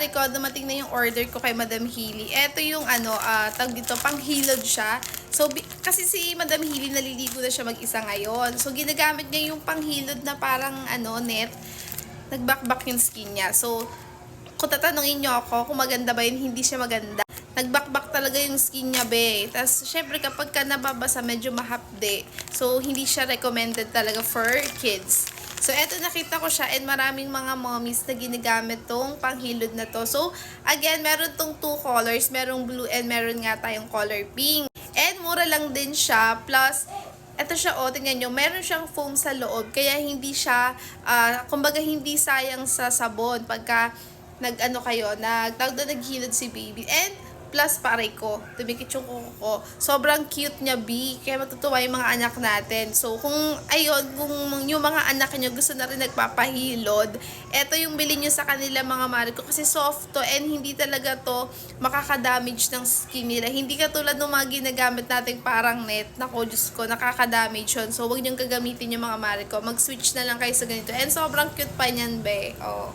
mare ko, dumating na yung order ko kay Madam Hilly. Ito yung tawag dito, panghilod siya. So, kasi si Madam Hilly naliligo na siya mag-isa ngayon. So, ginagamit niya yung panghilod na parang net. Nagbakbak yung skin niya. So, kung tatanungin niyo ako kung maganda ba yun, hindi siya maganda. Nagbakbak talaga yung skin niya, be. Tapos, syempre, kapag ka nababasa, medyo mahapde. So, hindi siya recommended talaga for kids. So, eto nakita ko siya and maraming mga mommies na ginagamit tong panghilod na to. So, again, meron tong two colors. Merong blue and meron nga tayong color pink. And mura lang din siya. Plus, eto siya, tingnan nyo, meron siyang foam sa loob. Kaya hindi siya, kumbaga hindi sayang sa sabon pagka naghilod si baby. And, plus pare ko, tumikit yung kuko ko. Sobrang cute niya, B. Kaya matutuwa yung mga anak natin. So, kung yung mga anak niyo gusto na rin nagpapahilod, eto yung bilhin niyo sa kanila mga mare ko. Kasi soft to and hindi talaga to makaka-damage ng skin nila. Hindi katulad ng mga ginagamit nating parang net. Nako, Diyos ko, nakaka-damage yun. So, huwag niyong gagamitin yung mga mare ko. Mag-switch na lang kayo sa ganito. And sobrang cute pa niyan, be. Oh.